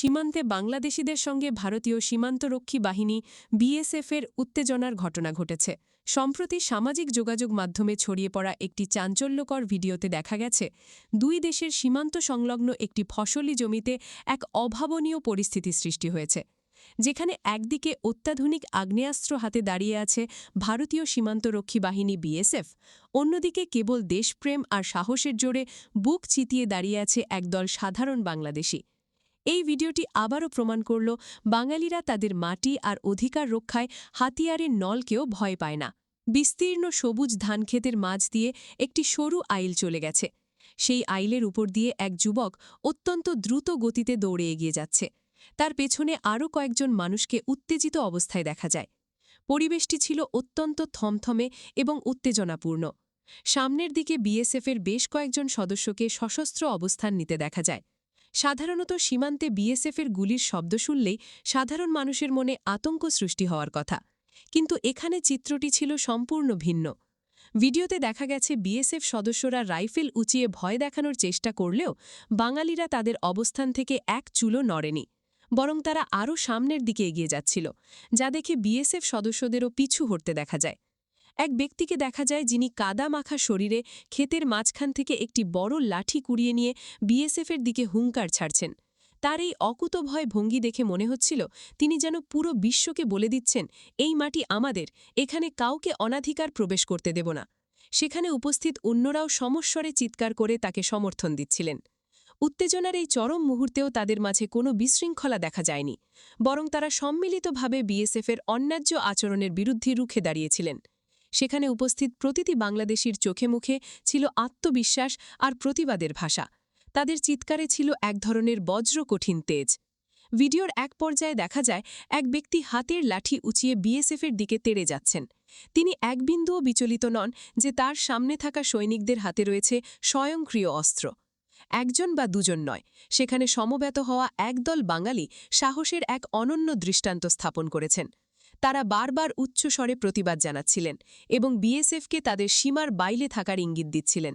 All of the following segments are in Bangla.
সীমান্তে বাংলাদেশিদের সঙ্গে ভারতীয় সীমান্তরক্ষী বাহিনী বিএসএফের উত্তেজনার ঘটনা ঘটেছে। সম্প্রতি সামাজিক যোগাযোগ মাধ্যমে ছড়িয়ে পড়া একটি চাঞ্চল্যকর ভিডিওতে দেখা গেছে দুই দেশের সীমান্ত সংলগ্ন একটি ফসলি জমিতে এক অভাবনীয় পরিস্থিতি সৃষ্টি হয়েছে, যেখানে একদিকে অত্যাধুনিক আগ্নেয়াস্ত্র হাতে দাঁড়িয়ে আছে ভারতীয় সীমান্তরক্ষী বাহিনী বিএসএফ, অন্যদিকে কেবল দেশপ্রেম আর সাহসের জোরে বুক চিতিয়ে দাঁড়িয়ে আছে একদল সাধারণ বাংলাদেশি। এই ভিডিওটি আবারও প্রমাণ করল বাঙালিরা তাদের মাটি আর অধিকার রক্ষায় হাতিয়ারের নলকেও ভয় পায় না। বিস্তীর্ণ সবুজ ধানক্ষেতের মাঝ দিয়ে একটি সরু আইল চলে গেছে। সেই আইলের উপর দিয়ে এক যুবক অত্যন্ত দ্রুত গতিতে দৌড়ে এগিয়ে যাচ্ছে। তার পেছনে আরও কয়েকজন মানুষকে উত্তেজিত অবস্থায় দেখা যায়। পরিবেশটি ছিল অত্যন্ত থমথমে এবং উত্তেজনাপূর্ণ। সামনের দিকে বিএসএফের বেশ কয়েকজন সদস্যকে সশস্ত্র অবস্থান নিতে দেখা যায়। সাধারণত সীমান্তে বিএসএফের গুলির শব্দ শুনলেই সাধারণ মানুষের মনে আতঙ্ক সৃষ্টি হওয়ার কথা, কিন্তু এখানে চিত্রটি ছিল সম্পূর্ণ ভিন্ন। ভিডিওতে দেখা গেছে বিএসএফ সদস্যরা রাইফেল উঁচিয়ে ভয় দেখানোর চেষ্টা করলেও বাঙালিরা তাদের অবস্থান থেকে এক চুলও নড়েনি, বরং তারা আরও সামনের দিকে এগিয়ে যাচ্ছিল, যা দেখে বিএসএফ সদস্যদেরও পিছু হটতে দেখা যায়। এক ব্যক্তিকে দেখা যায় যিনি কাদা মাখা শরীরে ক্ষেতের মাঝখান থেকে একটি বড় লাঠি কুড়িয়ে নিয়ে বিএসএফের দিকে হুঙ্কার ছাড়ছেন। তার এই অকুতভয় ভঙ্গি দেখে মনে হচ্ছিল তিনি যেন পুরো বিশ্বকে বলে দিচ্ছেন, এই মাটি আমাদের, এখানে কাউকে অনাধিকার প্রবেশ করতে দেব না। সেখানে উপস্থিত অন্যরাও সমস্বরে চিৎকার করে তাকে সমর্থন দিচ্ছিলেন। উত্তেজনার এই চরম মুহূর্তেও তাদের মাঝে কোনো বিশৃঙ্খলা দেখা যায়নি, বরং তারা সম্মিলিতভাবে বিএসএফের অন্যায্য আচরণের বিরুদ্ধে রুখে দাঁড়িয়েছিলেন। সেখানে উপস্থিত প্রতিটি বাংলাদেশির চোখে মুখে ছিল আত্মবিশ্বাস আর প্রতিবাদের ভাষা। তাদের চিৎকারে ছিল এক ধরনের বজ্র কঠিন তেজ। ভিডিওর এক পর্যায়ে দেখা যায় এক ব্যক্তি হাতের লাঠি উঁচিয়ে বিএসএফের দিকে তেড়ে যাচ্ছেন। তিনি এক বিন্দুও বিচলিত নন যে তার সামনে থাকা সৈনিকদের হাতে রয়েছে স্বয়ংক্রিয় অস্ত্র। একজন বা দুজন নয়, সেখানে সমবেত হওয়া একদল বাঙালি সাহসের এক অনন্য দৃষ্টান্ত স্থাপন করেছেন। তারা বারবার উচ্চস্বরে প্রতিবাদ জানাচ্ছিলেন এবং বিএসএফকে তাদের সীমার বাইরে থাকার ইঙ্গিত দিচ্ছিলেন।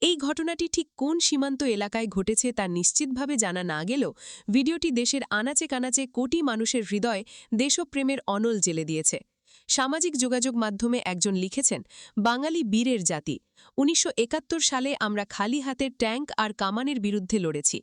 এই ঘটনাটি ঠিক কোন সীমান্ত এলাকায় ঘটেছে তা নিশ্চিতভাবে জানা না গেলেও ভিডিওটি দেশের আনাচে কানাচে কোটি মানুষের হৃদয়ে দেশপ্রেমের অনল জ্বেলে দিয়েছে। সামাজিক যোগাযোগ মাধ্যমে একজন লিখেছেন, বাঙালি বীরের জাতি। ১৯৭১ সালে আমরা খালি হাতের ট্যাঙ্ক আর কামানের বিরুদ্ধে লড়েছি।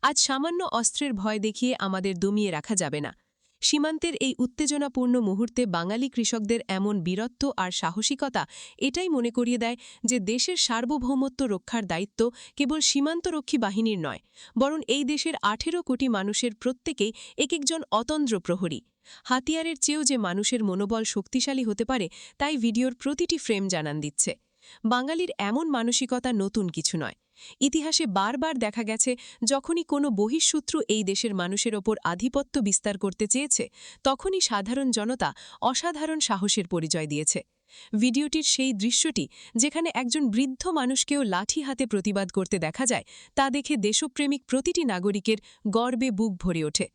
আজ সামান্য অস্ত্রের ভয় দেখিয়ে আমাদের দমিয়ে রাখা যাবে না। সীমান্তের এই উত্তেজনাপূর্ণ মুহূর্তে বাঙালি কৃষকদের এমন বীরত্ব আর সাহসিকতা এটাই মনে করিয়ে দেয় যে দেশের সার্বভৌমত্ব রক্ষার দায়িত্ব কেবল সীমান্তরক্ষী বাহিনীর নয়, বরং এই দেশের ১৮ কোটি মানুষের প্রত্যেকেই এক একজন অতন্দ্র প্রহরী। হাতিয়ারের চেয়েও যে মানুষের মনোবল শক্তিশালী হতে পারে তাই ভিডিওর প্রতিটি ফ্রেম জানান দিচ্ছে। বাঙালির এমন মানসিকতা নতুন কিছু নয়। ইতিহাসে বারবার দেখা গেছে যখনই কোনো বহিঃশত্রু এই দেশের মানুষের ওপর আধিপত্য বিস্তার করতে চেয়েছে, তখনই সাধারণ জনতা অসাধারণ সাহসের পরিচয় দিয়েছে। ভিডিওটির সেই দৃশ্যটি যেখানে একজন বৃদ্ধ মানুষকেও লাঠি হাতে প্রতিবাদ করতে দেখা যায়, তা দেখে দেশপ্রেমিক প্রতিটি নাগরিকের গর্বে বুক ভরে ওঠে।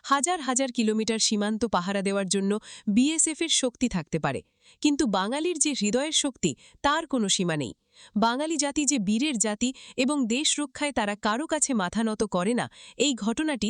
হাজার হাজার কিলোমিটার সীমান্ত পাহারা দেওয়ার জন্য বিএসএফের শক্তি থাকতে পারে, কিন্তু বাঙালির যে হৃদয়ের শক্তি তার কোনো সীমা নেই। বাঙালি জাতি যে বীরের জাতি এবং দেশ রক্ষায় তারা কারো কাছে মাথা নত করে না, এই ঘটনাটি